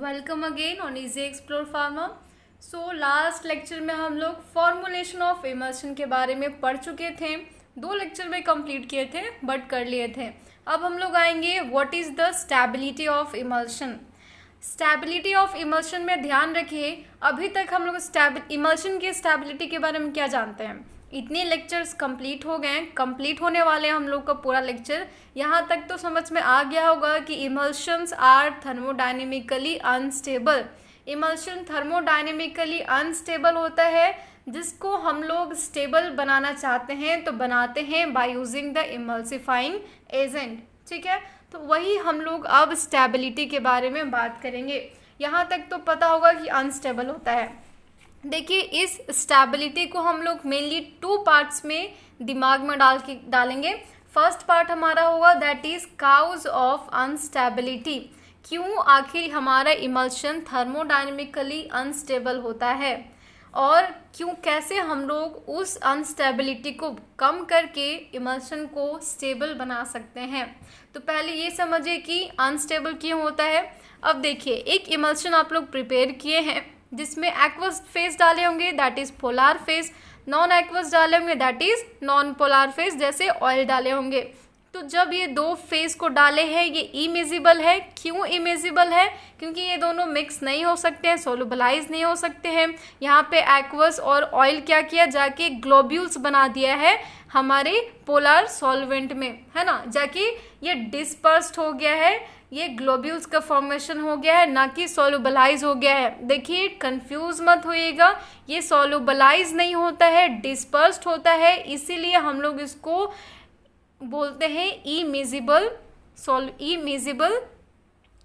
Welcome again on easy explore pharma. So last lecture में हम लोग फॉर्मुलेशन ऑफ इमल्शन के बारे में पढ़ चुके थे। 2 लेक्चर में कंप्लीट किए थे बट कर लिए थे। अब हम लोग आएंगे what is the stability of emulsion. Stability of emulsion में ध्यान रखिए, अभी तक हम लोग इमल्शन की स्टेबिलिटी के बारे में क्या जानते हैं। इतने लेक्चर्स कंप्लीट हो गए, कंप्लीट होने वाले हैं हम लोग का पूरा लेक्चर। यहाँ तक तो समझ में आ गया होगा कि emulsions are thermodynamically unstable. Emulsion thermodynamically unstable होता है, जिसको हम लोग स्टेबल बनाना चाहते हैं तो बनाते हैं by using the emulsifying agent. ठीक है, तो वही हम लोग अब स्टेबिलिटी के बारे में बात करेंगे। यहाँ तक तो पता होगा कि अनस्टेबल होता है। देखिए, इस स्टेबिलिटी को हम लोग मेनली 2 पार्ट्स में दिमाग में डालेंगे। फर्स्ट पार्ट हमारा होगा that is cause of unstability. क्यों आखिर हमारा इमल्शन थर्मोडायनेमिकली अनस्टेबल होता है और क्यों, कैसे हम लोग उस अनस्टेबिलिटी को कम करके इमल्शन को स्टेबल बना सकते हैं। तो पहले ये समझिए कि अनस्टेबल क्यों होता है। अब देखिए, एक इमल्शन आप लोग प्रिपेयर किए हैं जिसमें एक्वस फेज डाले होंगे that is polar phase, non aqueous डाले होंगे that is non polar phase, जैसे ऑयल डाले होंगे। तो जब ये 2 फेज को डाले हैं ये इमिजिबल है। क्यों इमिजिबल है? क्योंकि ये दोनों मिक्स नहीं हो सकते हैं, सोलुबलाइज नहीं हो सकते हैं। यहाँ पे एक्वस और ऑयल क्या किया, जाके ग्लोब्यूल्स बना दिया है हमारे पोलर सॉल्वेंट में, है ना। जाके ये डिस्पर्स्ड हो गया है, ये ग्लोब्यूल्स का फॉर्मेशन हो गया है, ना कि सोलुबलाइज हो गया है। देखिए, कंफ्यूज मत होइएगा, ये सोलुबलाइज नहीं होता है, डिस्पर्स्ड होता है। इसीलिए हम लोग इसको बोलते हैं इमिजिबल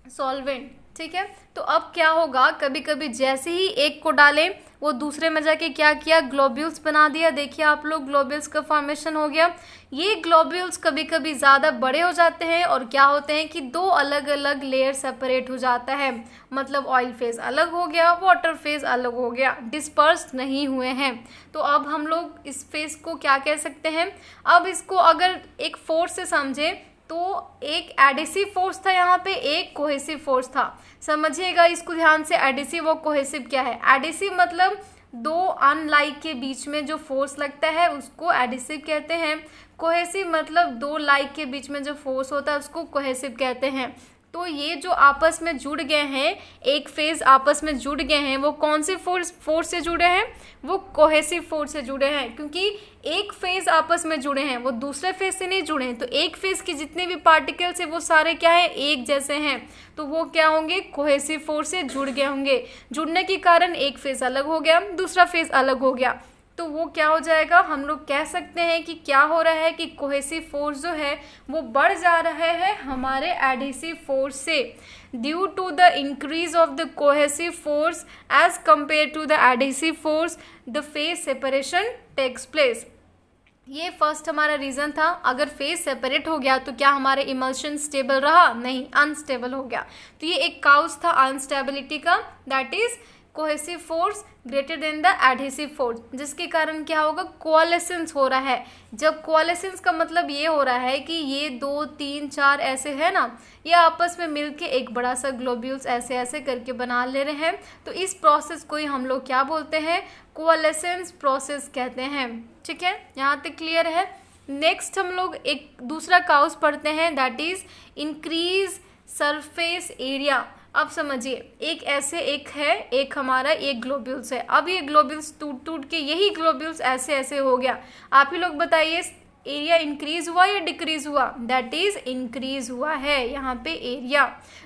सॉल्वेंट। ठीक है, तो अब क्या होगा, कभी कभी जैसे ही एक को डालें वो दूसरे में जाके क्या किया, ग्लोब्यूल्स बना दिया। देखिए आप लोग, ग्लोब्यूल्स का फॉर्मेशन हो गया। ये ग्लोब्यूल्स कभी कभी ज़्यादा बड़े हो जाते हैं और क्या होते हैं कि 2 अलग अलग लेयर सेपरेट हो जाता है। मतलब ऑयल फेज अलग हो गया, वाटर फेज अलग हो गया, डिस्पर्स नहीं हुए हैं। तो अब हम लोग इस फेज को क्या कह सकते हैं। अब इसको अगर एक फोर्स से समझें तो एक एडिसिव फोर्स था यहाँ पे, एक कोहेसिव फोर्स था। समझिएगा इसको ध्यान से, एडिसिव और कोहेसिव क्या है। एडिसिव मतलब 2 अनलाइक के बीच में जो फोर्स लगता है उसको एडिसिव कहते हैं। कोहेसिव मतलब 2 लाइक के बीच में जो फोर्स होता है उसको कोहेसिव कहते हैं। तो ये जो आपस में जुड़ गए हैं, एक फेज आपस में जुड़ गए हैं, वो कौन से फोर्स से जुड़े हैं, वो कोहेसिव फोर्स से जुड़े हैं। क्योंकि एक फेज आपस में जुड़े हैं, वो दूसरे फेज से नहीं जुड़े हैं। तो एक फेज के जितने भी पार्टिकल्स हैं वो सारे क्या है, एक जैसे हैं। तो वो क्या होंगे, कोहेसिव फोर्स से जुड़ गए होंगे। जुड़ने के कारण एक फेज अलग हो गया, दूसरा फेज अलग हो गया। तो वो क्या हो जाएगा, हम लोग कह सकते हैं कि क्या हो रहा है कि कोहेसिव फोर्स जो है वो बढ़ जा रहा है हमारे एडिसिव फोर्स से। Due to the increase of the cohesive force as compare to the adhesive force, the phase separation takes place. ये फर्स्ट हमारा रीज़न था। अगर फेज सेपरेट हो गया तो क्या हमारे इमल्शन स्टेबल रहा? नहीं, अनस्टेबल हो गया। तो ये एक काउज था अनस्टेबिलिटी का, that is cohesive force greater than the adhesive force, जिसके कारण क्या होगा, कोअलेसेंस हो रहा है। जब कोअलेसेंस का मतलब ये हो रहा है कि ये 2, 3, 4 ऐसे है ना, ये आपस में मिलके एक बड़ा सा ग्लोब्यूल्स ऐसे ऐसे करके बना ले रहे हैं। तो इस प्रोसेस को ही हम लोग क्या बोलते हैं, कोअलेसेंस प्रोसेस कहते हैं। ठीक है, यहाँ तक क्लियर है। नेक्स्ट हम लोग एक दूसरा काउज पढ़ते हैं, that is increase surface area. अब समझिए, एक ऐसे एक हमारा एक ग्लोब्यूल्स है। अब ये ग्लोब्यूल्स टूट टूट के यही ग्लोब्यूल्स ऐसे ऐसे हो गया। आप ही लोग बताइए, एरिया इंक्रीज हुआ या डिक्रीज हुआ? दैट इज इंक्रीज हुआ है यहाँ पे एरिया।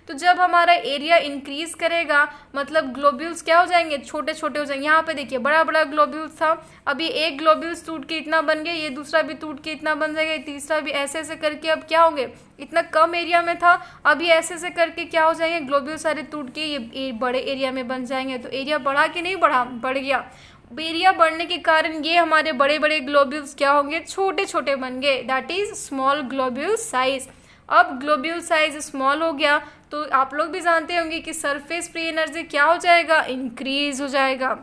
तो जब हमारा एरिया इंक्रीज करेगा मतलब ग्लोब्यूल्स क्या हो जाएंगे, छोटे छोटे हो जाएंगे। यहाँ पे देखिए, बड़ा बड़ा ग्लोब्यूल्स था, अभी एक ग्लोब्यूल्स टूट के इतना बन गया, ये दूसरा भी टूट के इतना बन जाएगा, तीसरा भी, ऐसे ऐसे करके अब क्या होंगे, इतना कम एरिया में था, अभी ऐसे ऐसे करके क्या हो जाएंगे, ग्लोब्यूल सारे टूट के ये बड़े एरिया में बन जाएंगे। तो एरिया बढ़ा कि नहीं बढ़ा? बढ़ गया। एरिया बढ़ने के कारण ये हमारे बड़े बड़े ग्लोब्यूल्स क्या होंगे, छोटे छोटे बन गए, that is small globule size. अब ग्लोब्यूल साइज स्मॉल हो गया तो आप लोग भी जानते होंगे कि सरफेस फ्री एनर्जी क्या हो जाएगा, इंक्रीज हो जाएगा।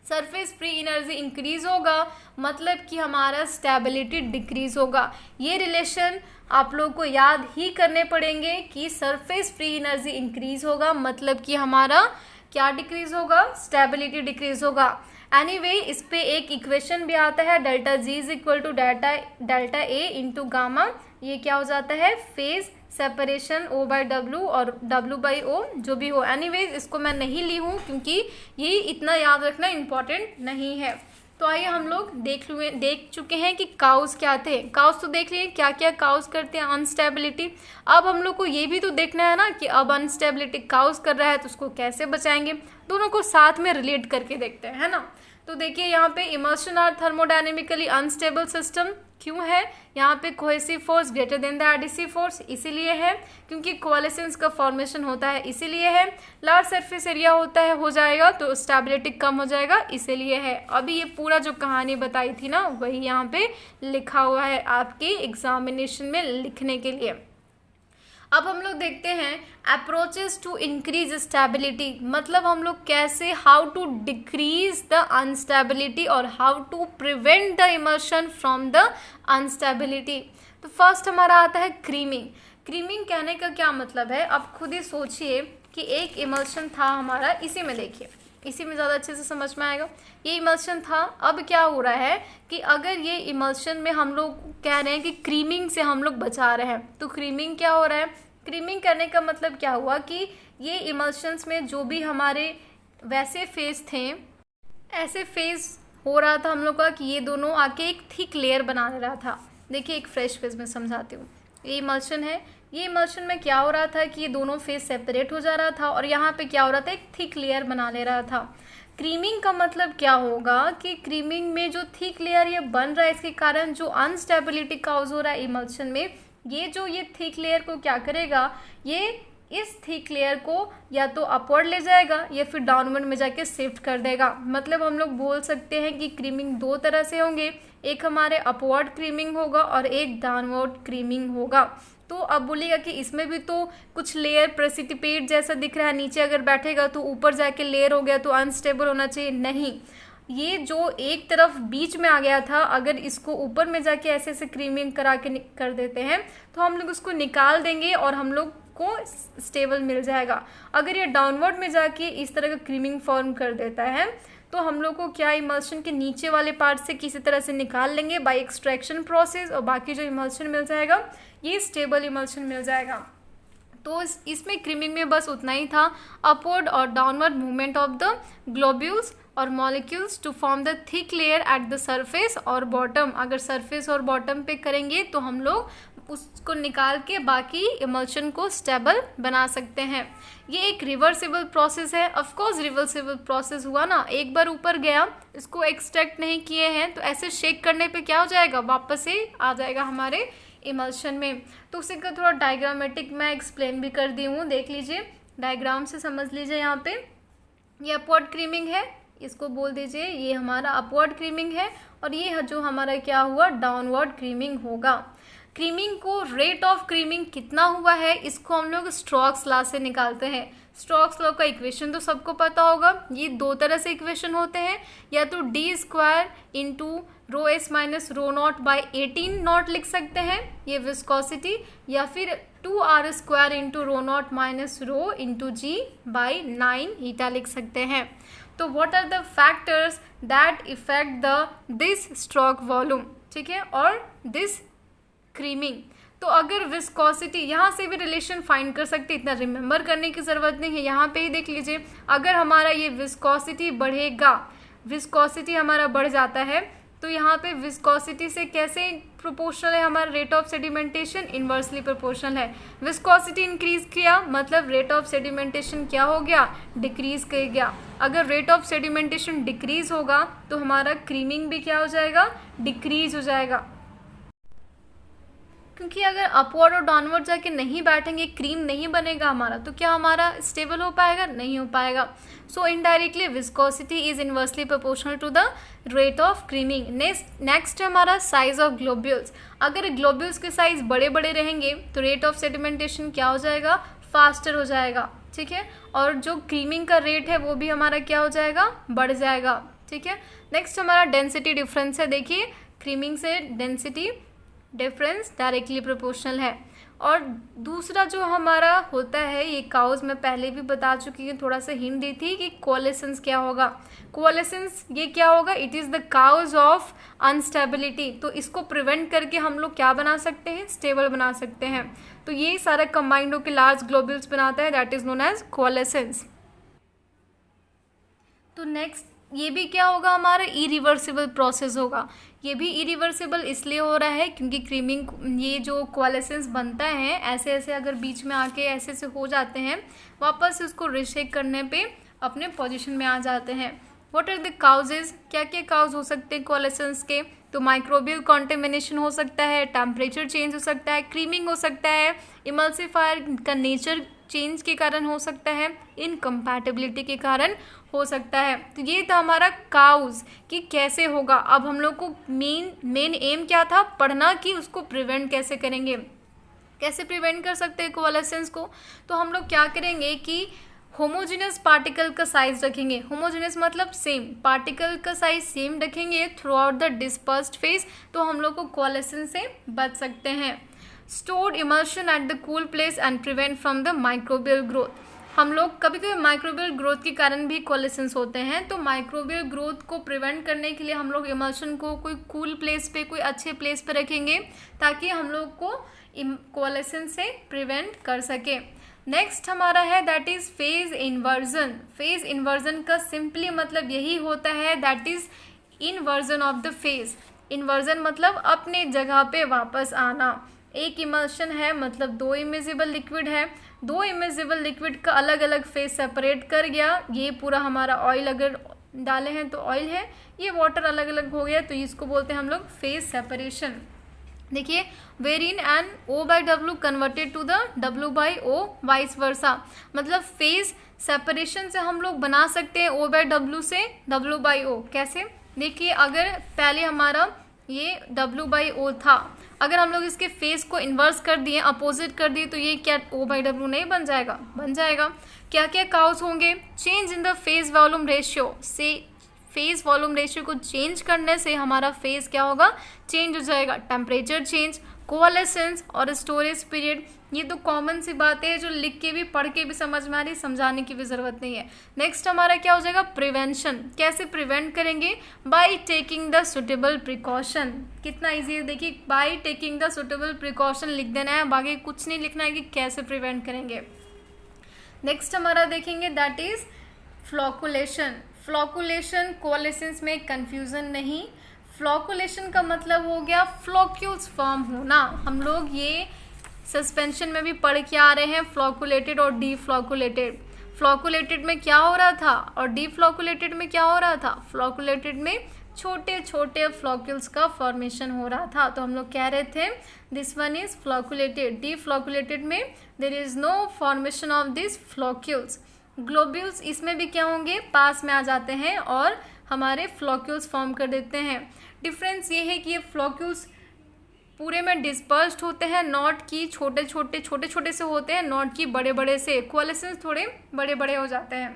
सरफेस फ्री एनर्जी इंक्रीज होगा मतलब कि हमारा स्टेबिलिटी डिक्रीज होगा। ये रिलेशन आप लोग को याद ही करने पड़ेंगे कि सरफेस फ्री एनर्जी इंक्रीज होगा मतलब कि हमारा क्या डिक्रीज होगा, स्टेबिलिटी डिक्रीज होगा। एनीवे इस पे एक इक्वेशन भी आता है, delta G is equal to delta A into gamma. ये क्या हो जाता है, phase separation O by W और W बाई O जो भी हो। एनीवेज इसको मैं नहीं ली हूँ क्योंकि ये इतना याद रखना इम्पॉर्टेंट नहीं है। तो आइए हम लोग देख चुके हैं कि काउस क्या थे। काउस तो देख लिए क्या क्या काउस करते हैं, अनस्टेबिलिटी। अब हम लोग को ये भी तो देखना है ना कि अब अनस्टेबिलिटी काउस कर रहा है तो उसको कैसे बचाएंगे। दोनों को साथ में रिलेट करके देखते हैं, है ना। तो देखिए यहाँ पे emulsion are thermodynamically unstable system क्यों है, यहाँ पे cohesive force greater than the adhesive force इसीलिए है क्योंकि कोएलिशंस का फॉर्मेशन होता है इसीलिए है। लार्ज सरफेस एरिया होता है हो जाएगा तो स्टेबिलिटी कम हो जाएगा इसीलिए है। अभी ये पूरा जो कहानी बताई थी ना वही यहाँ पे लिखा हुआ है आपके एग्जामिनेशन में लिखने के लिए। अब हम लोग देखते हैं अप्रोचेस टू इंक्रीज स्टेबिलिटी, मतलब हम लोग कैसे, how to decrease the instability और how to prevent the emersion from the instability. तो फर्स्ट हमारा आता है क्रीमिंग। क्रीमिंग कहने का क्या मतलब है, अब खुद ही सोचिए कि एक इमल्शन था हमारा, इसी में देखिए, इसी में ज़्यादा अच्छे से समझ में आएगा। ये इमल्शन था, अब क्या हो रहा है कि अगर ये इमल्शन में हम लोग कह रहे हैं कि क्रीमिंग से हम लोग बचा रहे हैं, तो क्रीमिंग क्या हो रहा है, क्रीमिंग करने का मतलब क्या हुआ कि ये इमल्शंस में जो भी हमारे वैसे फेज थे, ऐसे फेज हो रहा था हम लोग का कि ये दोनों आके एक थिक लेयर बना ले रहा था। देखिए एक फ्रेश फेज में समझाती हूँ। ये इमल्शन है, ये इमल्शन में क्या हो रहा था कि ये दोनों फेज सेपरेट हो जा रहा था और यहाँ पे क्या हो रहा था, एक थिक लेयर बना ले रहा था। क्रीमिंग का मतलब क्या होगा कि क्रीमिंग में जो थिक लेयर ये बन रहा है इसके कारण जो अनस्टेबिलिटी काउज हो रहा है इमल्शन में, ये थिक लेयर को क्या करेगा, ये इस थिक लेयर को या तो अपवर्ड ले जाएगा या फिर डाउनवर्ड में जाके शिफ्ट कर देगा। मतलब हम लोग बोल सकते हैं कि क्रीमिंग दो तरह से होंगे, एक हमारे अपवर्ड क्रीमिंग होगा और एक डाउनवर्ड क्रीमिंग होगा। तो अब बोलिएगा कि इसमें भी तो कुछ लेयर प्रेसिपिटेट जैसा दिख रहा है, नीचे अगर बैठेगा तो ऊपर जाके लेयर हो गया तो अनस्टेबल होना चाहिए, नहीं। ये जो एक तरफ बीच में आ गया था, अगर इसको ऊपर में जाके ऐसे ऐसे क्रीमिंग करा के कर देते हैं तो हम लोग उसको निकाल देंगे और हम लोग को स्टेबल मिल जाएगा। अगर ये डाउनवर्ड में जाके इस तरह का क्रीमिंग फॉर्म कर देता है तो हम लोग को क्या, इमल्शन के नीचे वाले पार्ट से किसी तरह से निकाल लेंगे बाय एक्सट्रैक्शन प्रोसेस, और बाकी जो इमल्शन मिल जाएगा ये स्टेबल इमल्शन मिल जाएगा। तो इसमें क्रीमिंग में बस उतना ही था, अपवर्ड और downward movement of the globules और molecules to form the thick layer at the surface और बॉटम। अगर सरफेस और बॉटम पे करेंगे तो हम लोग उसको निकाल के बाकी इमल्शन को स्टेबल बना सकते हैं। ये एक रिवर्सिबल प्रोसेस है। ऑफ कोर्स रिवर्सिबल प्रोसेस हुआ ना, एक बार ऊपर गया, इसको एक्सट्रैक्ट नहीं किए हैं तो ऐसे शेक करने पे क्या हो जाएगा, वापस से आ जाएगा हमारे इमल्शन में। तो उसी का थोड़ा डायग्रामेटिक मैं एक्सप्लेन भी कर दी हूँ, देख लीजिए, डायग्राम से समझ लीजिए। यहाँ पे ये अपवर्ड क्रीमिंग है, इसको बोल दीजिए ये हमारा अपवर्ड क्रीमिंग है, और ये जो हमारा क्या हुआ, डाउनवर्ड क्रीमिंग होगा। क्रीमिंग को रेट ऑफ क्रीमिंग कितना हुआ है इसको हम लोग स्टोक्स लॉ से निकालते हैं। स्टोक्स लॉ का इक्वेशन तो सबको पता होगा, ये दो तरह से इक्वेशन होते हैं, या तो d square into rho s minus rho not by 18 not लिख सकते हैं ये विस्कोसिटी, या फिर 2r square into rho not minus rho into g by 9 eta लिख सकते हैं। तो what are the factors that effect the this stroke volume, ठीक है, और दिस क्रीमिंग। तो अगर विस्कोसिटी, यहाँ से भी रिलेशन फाइंड कर सकते, इतना रिमेंबर करने की ज़रूरत नहीं है, यहाँ पे ही देख लीजिए। अगर हमारा ये विस्कोसिटी बढ़ेगा, विस्कोसिटी हमारा बढ़ जाता है, तो यहाँ पे विस्कोसिटी से कैसे प्रोपोर्शनल है हमारा rate of sedimentation, inversely proportional है। विस्कोसिटी इंक्रीज किया मतलब रेट ऑफ सेडिमेंटेशन क्या हो गया, डिक्रीज कर गया। अगर रेट ऑफ सेडिमेंटेशन डिक्रीज होगा तो हमारा क्रीमिंग भी क्या हो जाएगा, डिक्रीज हो जाएगा। क्योंकि अगर अपवर्ड और डाउनवर्ड जाके नहीं बैठेंगे, क्रीम नहीं बनेगा हमारा, तो क्या हमारा स्टेबल हो पाएगा, नहीं हो पाएगा। So indirectly viscosity is inversely proportional to the rate of creaming. Next हमारा साइज ऑफ ग्लोब्यूल्स। अगर ग्लोब्यूल्स के साइज बड़े बड़े रहेंगे तो रेट ऑफ सेडिमेंटेशन क्या हो जाएगा, फास्टर हो जाएगा, ठीक है, और जो क्रीमिंग का रेट है वो भी हमारा क्या हो जाएगा, बढ़ जाएगा। ठीक है। नेक्स्ट हमारा डेंसिटी डिफरेंस है। देखिए क्रीमिंग से डेंसिटी डिफरेंस डायरेक्टली प्रोपोर्शनल है। और दूसरा जो हमारा होता है, ये काउज में पहले भी बता चुकी हूँ, थोड़ा सा हिंट दी थी कि कोलेसेंस क्या होगा। कोलेसेंस ये क्या होगा, it is the cause of instability. तो इसको प्रिवेंट करके हम लोग क्या बना सकते हैं, स्टेबल बना सकते हैं। तो ये सारा कंबाइंड होकर लार्ज ग्लोब्यूल्स बनाता है, दैट इज नोन एज कोलेसेंस। तो नेक्स्ट ये भी क्या होगा, हमारा इरिवर्सिबल प्रोसेस होगा। ये भी इरिवर्सिबल इसलिए हो रहा है क्योंकि क्रीमिंग, ये जो कोलेसेंस बनता है ऐसे ऐसे अगर बीच में आके ऐसे ऐसे हो जाते हैं, वापस उसको रिशेक करने पे अपने पोजीशन में आ जाते हैं। व्हाट आर द काउजेज, क्या क्या काउज हो सकते हैं कोलेसेंस के। तो माइक्रोबियल कॉन्टेमिनेशन हो सकता है, टेम्परेचर चेंज हो सकता है, क्रीमिंग हो सकता है, इमल्सिफायर का नेचर चेंज के कारण हो सकता है, इनकम्पैटिबिलिटी के कारण हो सकता है। तो ये था हमारा काउज कि कैसे होगा। अब हम लोग को मेन एम क्या था, पढ़ना कि उसको प्रिवेंट कैसे करेंगे, कैसे प्रिवेंट कर सकते हैं कोलेसेंस को। तो हम लोग क्या करेंगे कि होमोजेनियस पार्टिकल का साइज रखेंगे। होमोजेनियस मतलब सेम, पार्टिकल का साइज सेम रखेंगे through out the dispersed phase, तो हम लोग को कोलेसेंस से बच सकते हैं। Stored emulsion at the cool place and prevent from the microbial growth. हम लोग कभी कभी माइक्रोबियल ग्रोथ के कारण भी कोलेसेंस होते हैं, तो माइक्रोबियल ग्रोथ को प्रिवेंट करने के लिए हम लोग इमल्शन को कोई कूल प्लेस पे, कोई अच्छे प्लेस पे रखेंगे ताकि हम लोग को कोलेसेंस से प्रिवेंट कर सके। नेक्स्ट हमारा है that is phase inversion. Phase inversion का सिंपली मतलब यही होता है, that is inversion of the phase. Inversion मतलब अपने जगह पे वापस आना। एक इमल्शन है मतलब दो इमिजिबल लिक्विड है, दो इमिजिबल लिक्विड का अलग अलग फेज सेपरेट कर गया। ये पूरा हमारा ऑयल अगर डाले हैं तो ऑयल है, ये वाटर अलग अलग हो गया, तो इसको बोलते हैं हम लोग फेज सेपरेशन। देखिए wherein and O by W converted to the W by O vice versa. मतलब फेज सेपरेशन से हम लोग बना सकते हैं O by W से W by O। कैसे, देखिए अगर पहले हमारा ये W by O था, अगर हम लोग इसके फेस को इन्वर्स कर दिए, अपोजिट कर दिए, तो ये क्या O by W नहीं बन जाएगा, बन जाएगा। क्या क्या काउज होंगे, change in the phase volume ratio से, फेज वॉल्यूम रेशियो को चेंज करने से हमारा फेज क्या होगा, चेंज हो जाएगा। टेम्परेचर चेंज, कोलेसेंस और स्टोरेज पीरियड, ये तो कॉमन सी बातें हैं जो लिख के भी पढ़ के भी समझ में आ रही, समझाने की भी ज़रूरत नहीं है। नेक्स्ट हमारा क्या हो जाएगा, प्रिवेंशन। कैसे प्रिवेंट करेंगे, by taking the suitable precaution. कितना ईजी है, देखिए by taking the suitable precaution लिख देना है, बाकी कुछ नहीं लिखना है कि कैसे प्रिवेंट करेंगे। नेक्स्ट हमारा देखेंगे दैट इज फ्लॉकुलेशन। फ्लॉकुलेशन कोलेसेंस में कंफ्यूजन नहीं, फ्लॉकुलेशन का मतलब हो गया फ्लॉक्यूल्स फॉर्म होना। हम लोग ये सस्पेंशन में भी पढ़ के आ रहे हैं, फ्लॉकुलेटेड और डीफ्लॉकुलेटेड। फ्लॉकुलेटेड में क्या हो रहा था और डीफ्लॉकुलेटेड में क्या हो रहा था। फ्लॉकुलेटेड में छोटे छोटे फ्लॉक्यूल्स का फॉर्मेशन हो रहा था, तो हम लोग कह रहे थे this one is flocculated. Deflocculated में there is no formation of this floccules. Globules इसमें भी क्या होंगे, पास में आ जाते हैं और हमारे फ्लॉक्यूल्स फॉर्म कर देते हैं। डिफरेंस ये है कि ये फ्लॉक्यूल्स पूरे में डिस्पर्स्ड होते हैं, नॉट की छोटे छोटे से होते हैं, नॉट की बड़े बड़े से। कोलेसेंस थोड़े बड़े बड़े हो जाते हैं।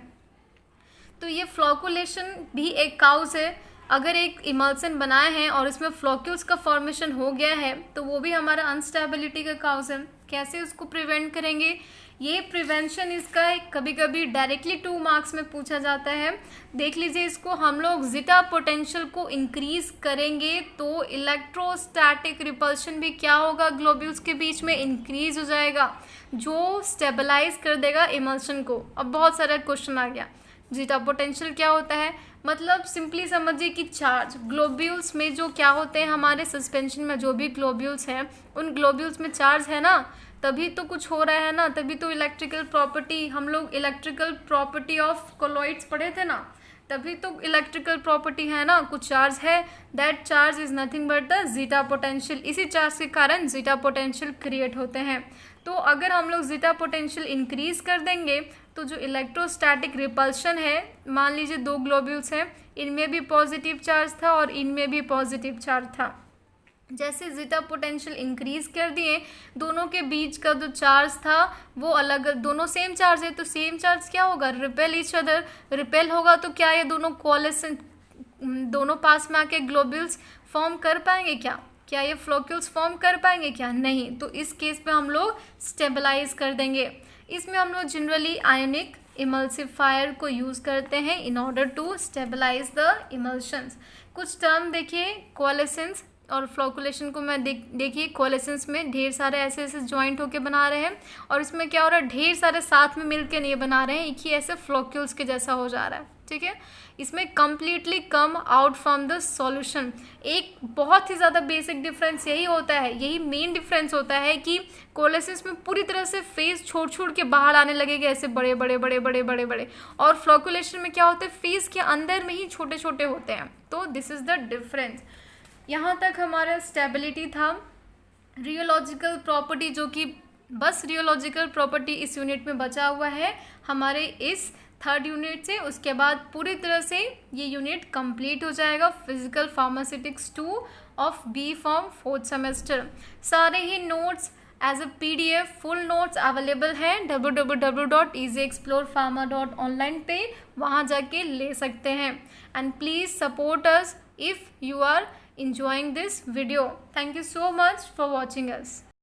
तो ये फ्लॉकुलेशन भी एक काउज है। अगर एक इमल्सन बनाए हैं और इसमें फ्लॉक्यूल्स का फॉर्मेशन हो गया है तो वो भी हमारा अनस्टेबिलिटी का काउज है। कैसे उसको प्रिवेंट करेंगे, ये प्रिवेंशन इसका कभी कभी डायरेक्टली 2 मार्क्स में पूछा जाता है। देख लीजिए इसको, हम लोग जीटा पोटेंशियल को इंक्रीज करेंगे तो इलेक्ट्रोस्टैटिक रिपल्शन भी क्या होगा, ग्लोब्यूल्स के बीच में इंक्रीज हो जाएगा, जो स्टेबलाइज कर देगा इमल्शन को। अब बहुत सारा क्वेश्चन आ गया, जीटा पोटेंशियल क्या होता है, मतलब सिंपली समझिए कि चार्ज ग्लोब्यूल्स में जो क्या होते हैं, हमारे सस्पेंशन में जो भी ग्लोब्यूल्स हैं उन ग्लोब्यूल्स में चार्ज है ना, तभी तो कुछ हो रहा है ना, तभी तो इलेक्ट्रिकल प्रॉपर्टी, हम लोग इलेक्ट्रिकल प्रॉपर्टी ऑफ कोलॉइड्स पढ़े थे ना, तभी तो इलेक्ट्रिकल प्रॉपर्टी है ना, कुछ चार्ज है, that charge is nothing but the zeta potential. इसी चार्ज के कारण जीटा पोटेंशियल क्रिएट होते हैं। तो अगर हम लोग जीटा पोटेंशियल इंक्रीज कर देंगे तो जो इलेक्ट्रोस्टैटिक रिपल्शन है, मान लीजिए 2 ग्लोब्यूल्स हैं, इनमें भी पॉजिटिव चार्ज था और इनमें भी पॉजिटिव चार्ज था, जैसे जीटा पोटेंशियल इंक्रीज कर दिए, दोनों के बीच का जो चार्ज था वो अलग, दोनों सेम चार्ज है तो सेम चार्ज क्या होगा, रिपेल ईच अदर। रिपेल होगा तो क्या ये दोनों दोनों पास में आके ग्लोब्यूल्स फॉर्म कर पाएंगे क्या ये फ्लोक्यूल्स फॉर्म कर पाएंगे क्या? नहीं। तो इस केस में हम लोग स्टेबलाइज कर देंगे। इसमें हम लोग जनरली आयोनिक इमल्सिफायर को यूज़ करते हैं in order to stabilise the emulsions. कुछ टर्म देखिए, कोलेसेंस और फ्लोकुलेशन को मैं देखिए, कोलेसेंस में ढेर सारे ऐसे ऐसे ज्वाइंट होके बना रहे हैं, और इसमें क्या हो रहा है, ढेर सारे साथ में मिलके नहीं बना रहे हैं, एक ही ऐसे फ्लोक्यूल्स के जैसा हो जा रहा है। ठीक है, इसमें completely come out from the solution. एक बहुत ही ज़्यादा बेसिक डिफरेंस यही होता है, यही मेन डिफरेंस होता है कि कोलेसेंस में पूरी तरह से फेस छोड़ के बाहर आने लगेगा, ऐसे बड़े बड़े बड़े बड़े बड़े बड़े, और फ्लोकुलेशन में क्या होता है, फेस के अंदर में ही छोटे छोटे होते हैं। तो दिस इज़ द डिफरेंस। यहाँ तक हमारा स्टेबिलिटी था। रियोलॉजिकल प्रॉपर्टी, जो कि बस रियोलॉजिकल प्रॉपर्टी इस यूनिट में बचा हुआ है हमारे इस थर्ड यूनिट से। उसके बाद पूरी तरह से ये यूनिट कंप्लीट हो जाएगा, physical pharmaceutics 2 of B pharm 4th semester. सारे ही notes as a PDF full notes available हैं www.easyexplorepharma.online पे, वहाँ जाके ले सकते हैं। And please support us if you are enjoying this video. Thank you so much for watching us.